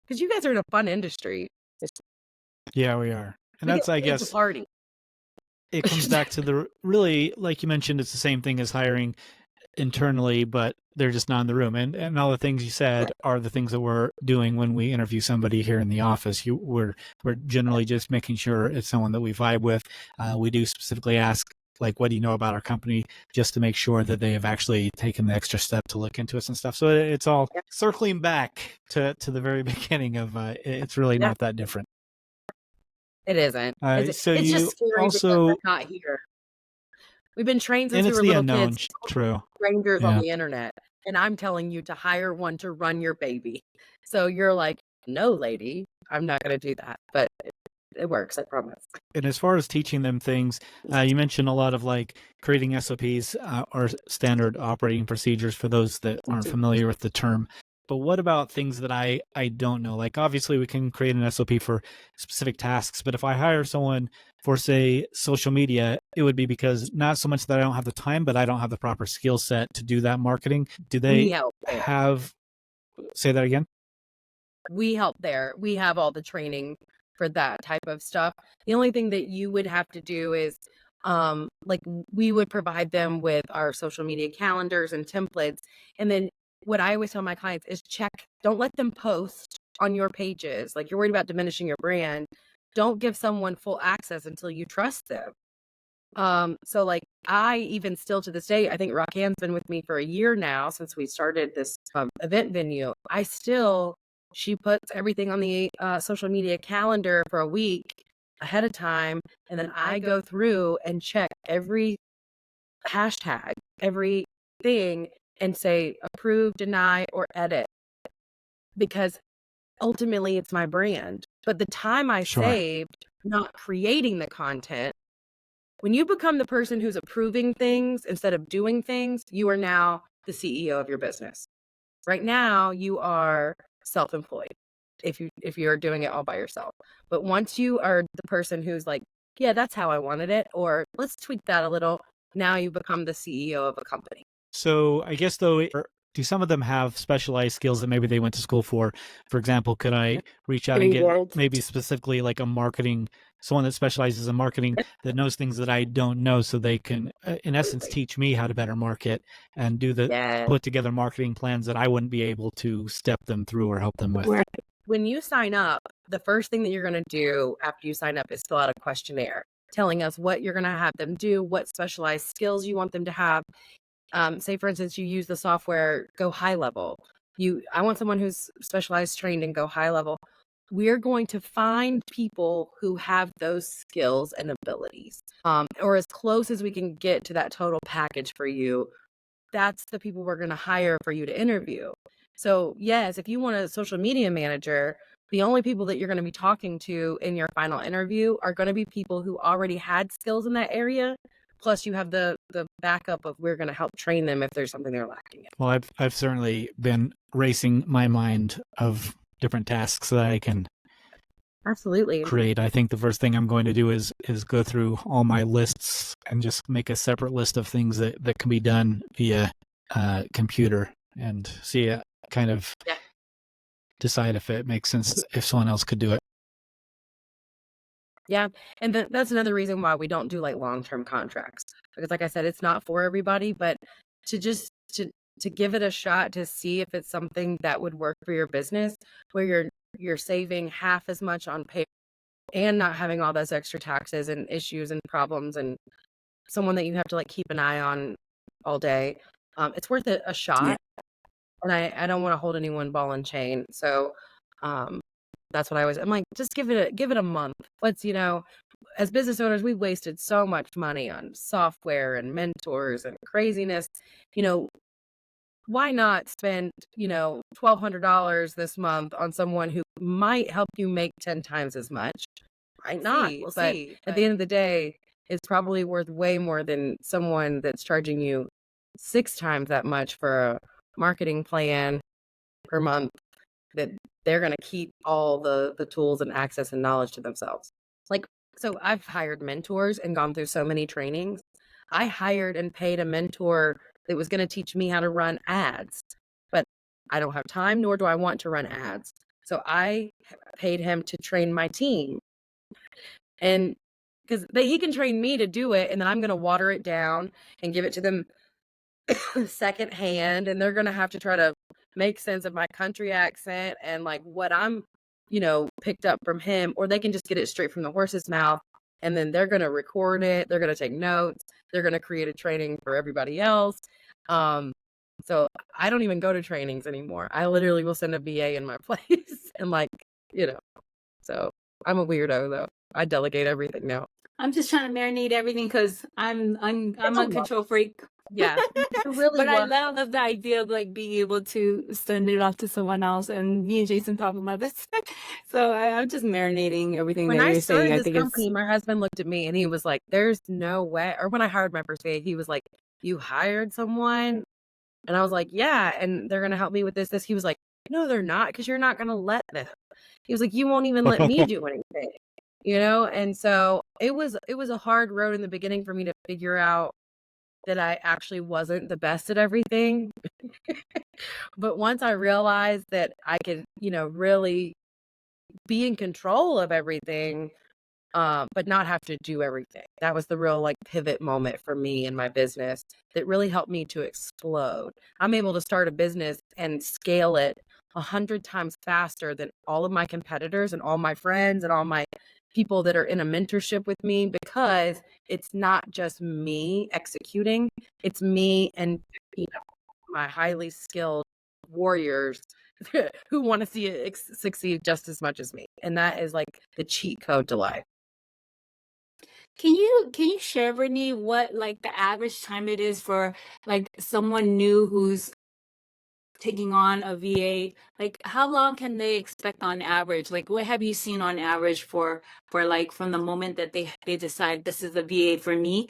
Because you guys are in a fun industry. Yeah, we are. And that's, I guess, it's a party. It comes back to the really, like you mentioned, it's the same thing as hiring internally, but they're just not in the room. And all the things you said are the things that we're doing when we interview somebody here in the office. We're generally just making sure it's someone that we vibe with. We do specifically ask, like, what do you know about our company, just to make sure that they have actually taken the extra step to look into us and stuff. So it's all circling back to the very beginning of it's really not that different. It isn't. It's just scary also, because they're not here. We've been trained since and we it's were the little unknown, kids. true. Strangers on the internet. And I'm telling you to hire one to run your baby. So you're like, no, lady, I'm not going to do that. But it works, I promise. And as far as teaching them things, you mentioned a lot of like creating SOPs or standard operating procedures for those that aren't familiar with the term. But what about things that I don't know? Like, obviously, we can create an SOP for specific tasks. But if I hire someone for, say, social media, it would be because not so much that I don't have the time, but I don't have the proper skill set to do that marketing. Do they have... Say that again? We help there. We have all the training for that type of stuff. The only thing that you would have to do is like we would provide them with our social media calendars and templates. And then what I always tell my clients is don't let them post on your pages. Like, you're worried about diminishing your brand. Don't give someone full access until you trust them. So like, I even still to this day, I think Roxanne's been with me for a year now since we started this event venue. She puts everything on the social media calendar for a week ahead of time. And then I go through and check every hashtag, everything, and say approve, deny, or edit. Because ultimately it's my brand. But the time I saved not creating the content, when you become the person who's approving things instead of doing things, you are now the CEO of your business. Right now, you are self-employed if you're doing it all by yourself. But once you are the person who's like, yeah, that's how I wanted it, or let's tweak that a little, now you become the CEO of a company. So I guess, though, do some of them have specialized skills that maybe they went to school for? For example, could I reach out and get maybe specifically like a marketing, someone that specializes in marketing that knows things that I don't know, so they can, in essence, teach me how to better market and put together marketing plans that I wouldn't be able to step them through or help them with? When you sign up, the first thing that you're going to do after you sign up is fill out a questionnaire telling us what you're going to have them do, what specialized skills you want them to have. Say, for instance, you use the software Go High Level. I want someone who's specialized trained in Go High Level. We're going to find people who have those skills and abilities, or as close as we can get to that total package for you. That's the people we're going to hire for you to interview. So yes, if you want a social media manager, the only people that you're going to be talking to in your final interview are going to be people who already had skills in that area. Plus you have the backup of we're going to help train them if there's something they're lacking in. Well, I've certainly been racing my mind of different tasks that I can absolutely create. I think the first thing I'm going to do is go through all my lists and just make a separate list of things that can be done via computer and see kind of decide if it makes sense if someone else could do it. Yeah. And that's another reason why we don't do like long-term contracts, because like I said, it's not for everybody, but to just to give it a shot to see if it's something that would work for your business, where you're saving half as much on pay and not having all those extra taxes and issues and problems and someone that you have to like keep an eye on all day. It's worth a shot. And I don't want to hold anyone ball and chain. So that's what I'm like, just give it a month. Let's, as business owners, we've wasted so much money on software and mentors and craziness. Why not spend, $1,200 this month on someone who might help you make 10 times as much? Might not. We'll see. At the end of the day, it's probably worth way more than someone that's charging you 6 times that much for a marketing plan per month that they're going to keep all the tools and access and knowledge to themselves. So I've hired mentors and gone through so many trainings. I hired and paid a mentor that was going to teach me how to run ads, but I don't have time, nor do I want to run ads. So I paid him to train my team, and because he can train me to do it, and then I'm going to water it down and give it to them secondhand, and they're going to have to try to make sense of my country accent and like what I'm, picked up from him, or they can just get it straight from the horse's mouth, and then they're going to record it. They're going to take notes. They're going to create a training for everybody else. So I don't even go to trainings anymore. I literally will send a VA in my place and so I'm a weirdo though. I delegate everything now. I'm just trying to marinate everything because I'm a control freak. Yeah, really. But I love the idea of like being able to send it off to someone else, and me and Jason talk about this. So I'm just marinating everything when that you're saying. I think company, my husband looked at me and he was like, "There's no way." Or when I hired my first VA, he was like, "You hired someone?" And I was like, "Yeah, and they're gonna help me with this." He was like, "No, they're not, because you're not gonna let them." He was like, "You won't even let me do anything." And so it was a hard road in the beginning for me to figure out that I actually wasn't the best at everything. But once I realized that I could, really be in control of everything, but not have to do everything. That was the real pivot moment for me in my business that really helped me to explode. I'm able to start a business and scale it 100 times faster than all of my competitors and all my friends and all my people that are in a mentorship with me, because it's not just me executing, it's me and my highly skilled warriors who want to see it succeed just as much as me. And that is like the cheat code to life. Can you share, Brittany, what the average time it is for someone new who's taking on a VA? How long can they expect on average? What have you seen on average for from the moment that they decide this is a VA for me,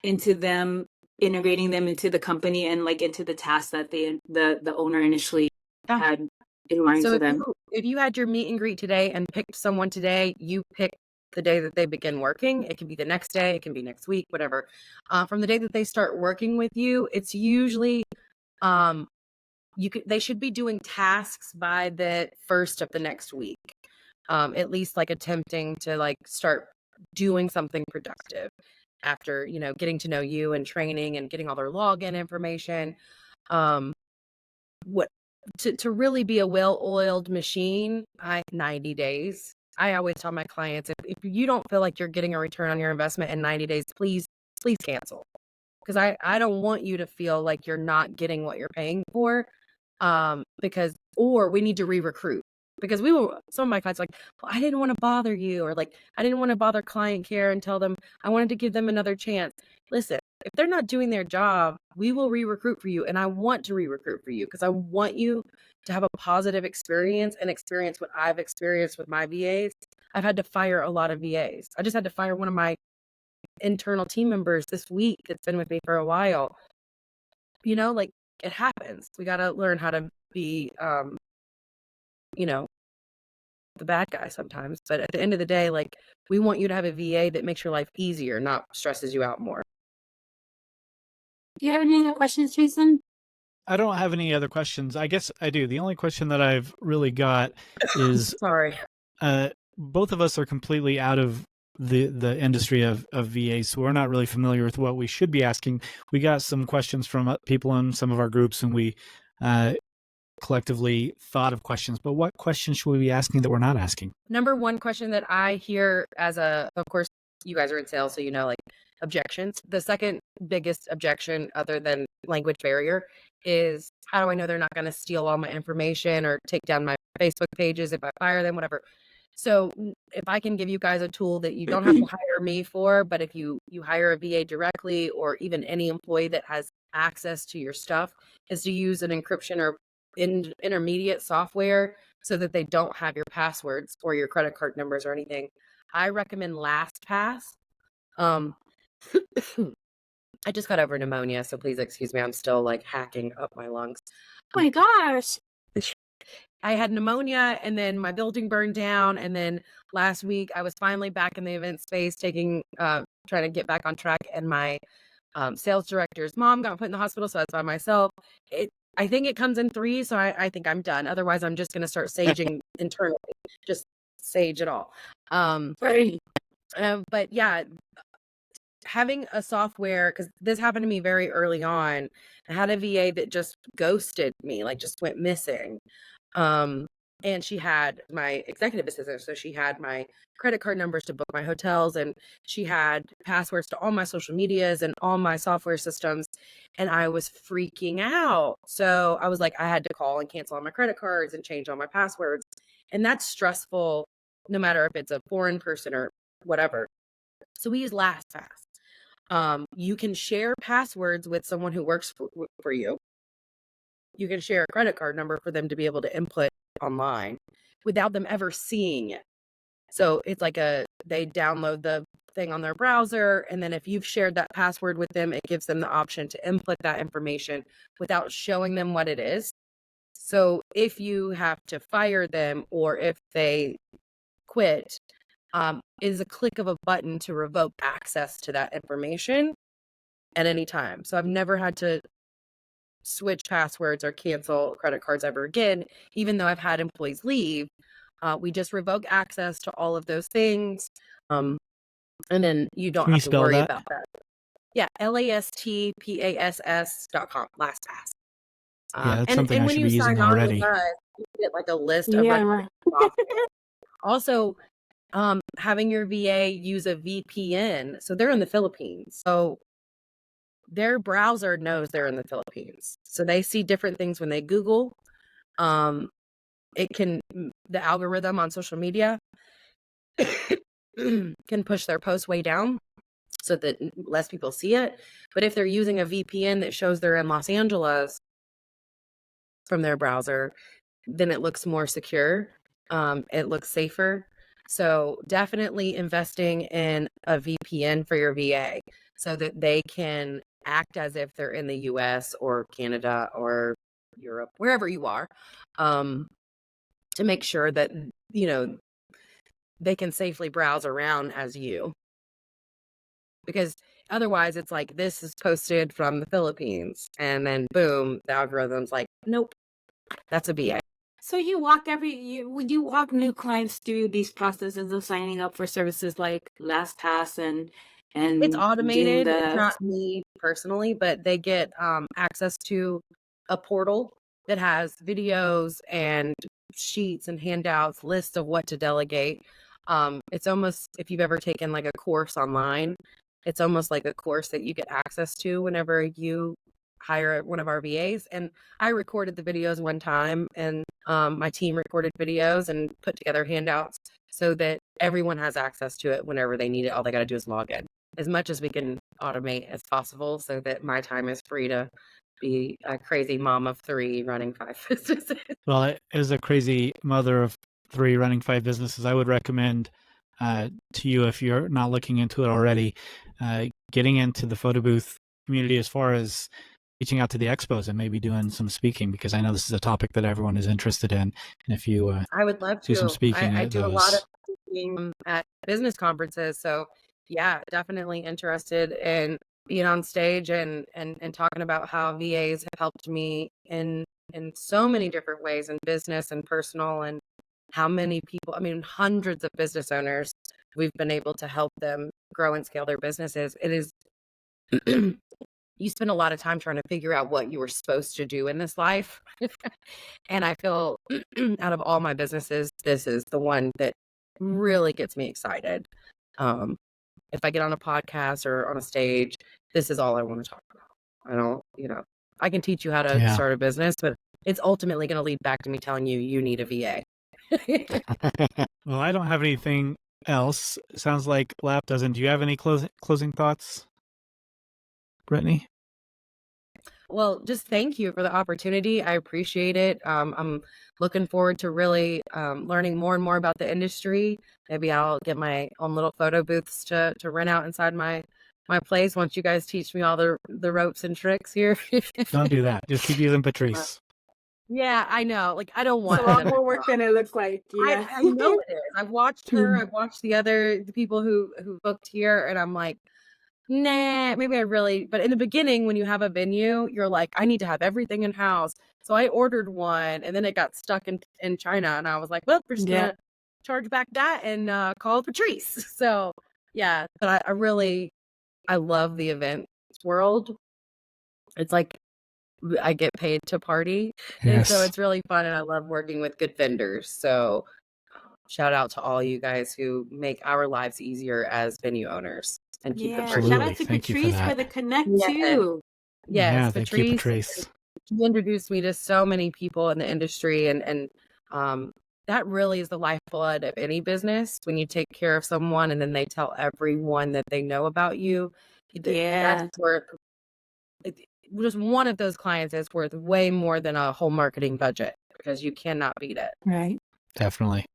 into them integrating them into the company and into the tasks that the owner initially had in mind for them? If you had your meet and greet today and picked someone today, you pick the day that they begin working. It can be the next day, it can be next week, whatever. From the day that they start working with you, it's usually they should be doing tasks by the first of the next week. At least like attempting to like start doing something productive after, getting to know you and training and getting all their login information. What to really be a well-oiled machine, 90 days. I always tell my clients, if you don't feel like you're getting a return on your investment in 90 days, please cancel. Because I don't want you to feel like you're not getting what you're paying for. Or we need to re-recruit. Because some of my clients like, well, I didn't want to bother you, or like, I didn't want to bother client care and tell them I wanted to give them another chance. Listen, if they're not doing their job, we will re-recruit for you. And I want to re-recruit for you because I want you to have a positive experience and experience what I've experienced with my VAs. I've had to fire a lot of VAs. I just had to fire one of my internal team members this week that's been with me for a while. Like, it happens. We got to learn how to be, the bad guy sometimes. But at the end of the day, like, we want you to have a VA that makes your life easier, not stresses you out more. Do you have any other questions, Jason? I don't have any other questions. I guess I do. The only question that I've really got is sorry. Both of us are completely out of the industry of VA, so we're not really familiar with what we should be asking. We got some questions from people in some of our groups, and we collectively thought of questions, but what questions should we be asking that we're not asking? Number one question that I hear of course, you guys are in sales, so like objections. The second biggest objection, other than language barrier, is how do I know they're not going to steal all my information or take down my Facebook pages if I fire them, whatever. So if I can give you guys a tool that you don't have to hire me for, but if you hire a VA directly, or even any employee that has access to your stuff, is to use an encryption or intermediate software so that they don't have your passwords or your credit card numbers or anything. I recommend LastPass. I just got over pneumonia, so please excuse me. I'm still like hacking up my lungs. Oh my gosh. I had pneumonia, and then my building burned down. And then last week I was finally back in the event space trying to get back on track. And my sales director's mom got put in the hospital, so I was by myself. I think it comes in 3, so I think I'm done. Otherwise, I'm just going to start saging internally, just sage it all. Right. But yeah, having a software, because this happened to me very early on. I had a VA that just ghosted me, like just went missing. And she had my executive assistant, so she had my credit card numbers to book my hotels, and she had passwords to all my social medias and all my software systems, and I was freaking out. So I was like, I had to call and cancel all my credit cards and change all my passwords, and that's stressful, no matter if it's a foreign person or whatever. So we use LastPass. You can share passwords with someone who works for you. You can share a credit card number for them to be able to input online without them ever seeing it. So it's like they download the thing on their browser, and then if you've shared that password with them, it gives them the option to input that information without showing them what it is. So if you have to fire them, or if they quit, it is a click of a button to revoke access to that information at any time. So I've never had to switch passwords or cancel credit cards ever again, even though I've had employees leave. We just revoke access to all of those things. And then you don't have to worry about that. Yeah, LastPass.com, LastPass. Yeah, that's something I should be using already. You get like a list of software. Also, having your VA use a VPN. So they're in the Philippines. So their browser knows they're in the Philippines. So they see different things when they Google. The algorithm on social media can push their posts way down so that less people see it. But if they're using a VPN that shows they're in Los Angeles from their browser, then it looks more secure. It looks safer. So definitely investing in a VPN for your VA so that they can act as if they're in the US or Canada or Europe, wherever you are, to make sure that, they can safely browse around as you. Because otherwise it's like, this is posted from the Philippines, and then boom, the algorithm's like, nope, That's a VA. So would you walk new clients through these processes of signing up for services like LastPass and It's doing automated. It's the not me personally, but they get access to a portal that has videos and sheets and handouts, lists of what to delegate. It's almost, if you've ever taken like a course online, it's almost like a course that you get access to whenever you hire one of our VAs. And I recorded the videos one time, and my team recorded videos and put together handouts so that everyone has access to it whenever they need it. All they got to do is log in. As much as we can automate as possible so that my time is free to be a crazy mom of 3 running 5 businesses. Well, as a crazy mother of 3 running 5 businesses, I would recommend to you, if you're not looking into it already, getting into the photo booth community as far as reaching out to the expos and maybe doing some speaking, because I know this is a topic that everyone is interested in. And if you I would love do some to. speaking I at do a those. lot of speaking at business conferences. So yeah, definitely interested in being on stage and talking about how VAs have helped me in so many different ways, in business and personal, and how many people, I mean, hundreds of business owners, we've been able to help them grow and scale their businesses. It is you spend a lot of time trying to figure out what you were supposed to do in this life. And I feel out of all my businesses, this is the one that really gets me excited. If I get on a podcast or on a stage, this is all I want to talk about. I don't, I can teach you how to start a business, but it's ultimately going to lead back to me telling you, you need a VA. Well, I don't have anything else. Sounds like Lap doesn't. Do you have any closing thoughts, Brittany? Well, just thank you for the opportunity. I appreciate it. I'm looking forward to really learning more and more about the industry. Maybe I'll get my own little photo booths to rent out inside my place once you guys teach me all the ropes and tricks here. Don't do that. Just keep using Patrice. Yeah, I know. Like, I don't want it's a lot more work than it looks like. Yeah. I know it is. I've watched her. I've watched the people who booked here, and I'm like, nah, maybe I really, but in the beginning, when you have a venue, you're like, I need to have everything in house. So I ordered one, and then it got stuck in China, and I was like, well, we're just gonna charge back that and call Patrice. So yeah, but I love the event world. It's like I get paid to party, and so it's really fun, and I love working with good vendors. So shout out to all you guys who make our lives easier as venue owners. And keep the shout out to Patrice for the connect too. Yes, thank you, Patrice. She introduced me to so many people in the industry, and that really is the lifeblood of any business. When you take care of someone and then they tell everyone that they know about you, that's worth. Just one of those clients is worth way more than a whole marketing budget, because you cannot beat it. Right. Definitely.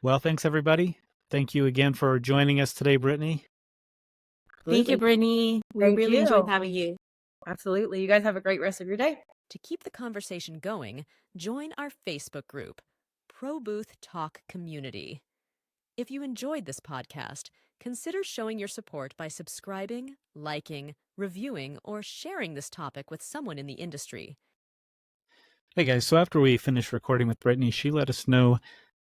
Well, thanks everybody. Thank you again for joining us today, Brittany. Thank you, Brittany. We really enjoyed having you. Absolutely. You guys have a great rest of your day. To keep the conversation going, join our Facebook group, Pro Booth Talk Community. If you enjoyed this podcast, consider showing your support by subscribing, liking, reviewing, or sharing this topic with someone in the industry. Hey guys, so after we finished recording with Brittany, she let us know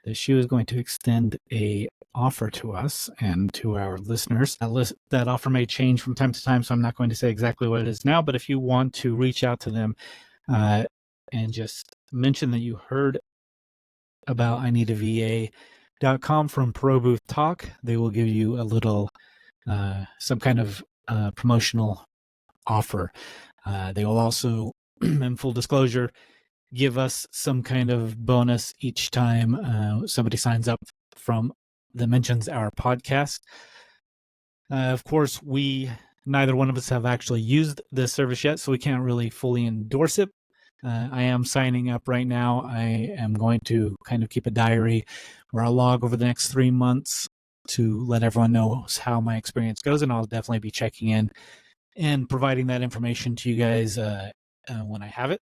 that she was going to extend a offer to us and to our listeners. That offer may change from time to time, so I'm not going to say exactly what it is now, but if you want to reach out to them and just mention that you heard about IneedAVA.com from Pro Booth Talk, they will give you a little, some kind of promotional offer. They will also, in full disclosure, give us some kind of bonus each time somebody signs up that mentions our podcast. Of course, neither one of us have actually used this service yet, so we can't really fully endorse it. I am signing up right now. I am going to kind of keep a diary or a log over the next 3 months to let everyone know how my experience goes, and I'll definitely be checking in and providing that information to you guys when I have it.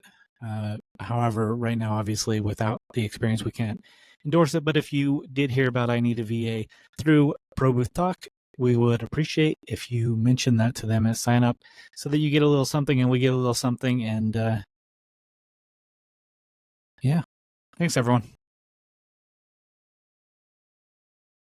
However, right now, obviously, without the experience, we can't endorse it. But if you did hear about I Need a VA through Pro Booth Talk, we would appreciate if you mention that to them as sign up, so that you get a little something and we get a little something, and Thanks, everyone.